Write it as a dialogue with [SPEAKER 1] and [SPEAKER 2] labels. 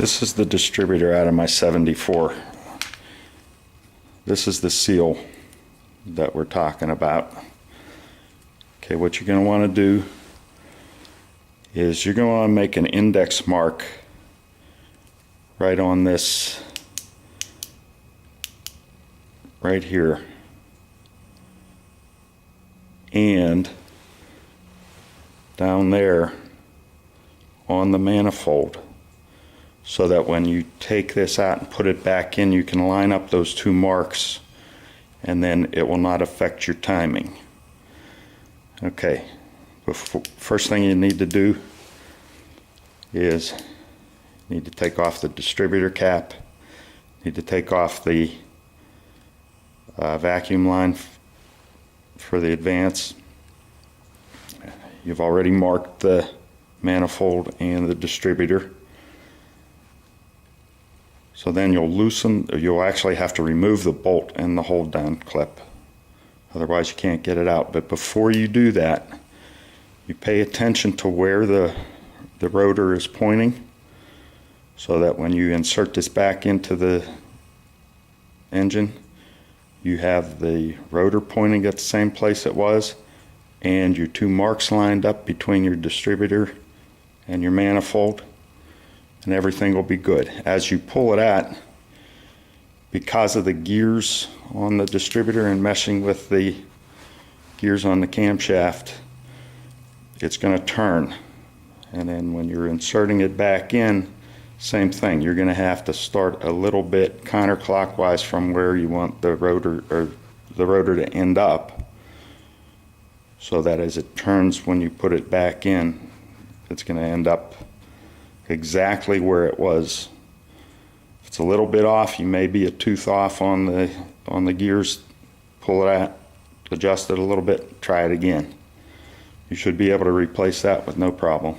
[SPEAKER 1] This is the distributor out of my 74. This is the seal that we're talking about. Okay, what you're going to want to do is you're going to want to make an index mark right on this, right here, and down there on the manifold, so that when you take this out and put it back in, you can line up those two marks and then it will not affect your timing. Okay, first thing you need to do is you need to take off the distributor cap, need to take off the vacuum line for the advance. You've already marked the manifold and the distributor. So then you'll actually have to remove the bolt and the hold down clip. Otherwise you can't get it out. But before you do that, you pay attention to where the rotor is pointing, so that when you insert this back into the engine, you have the rotor pointing at the same place it was, and your two marks lined up between your distributor and your manifold, and everything will be good. As you pull it out, because of the gears on the distributor and meshing with the gears on the camshaft, it's going to turn. And then when you're inserting it back in, same thing. You're going to have to start a little bit counterclockwise from where you want the rotor to end up, so that as it turns when you put it back in, it's going to end up exactly where it was. If it's a little bit off, you may be a tooth off on the gears. Pull it out, adjust it a little bit, try it again. You should be able to replace that with no problem.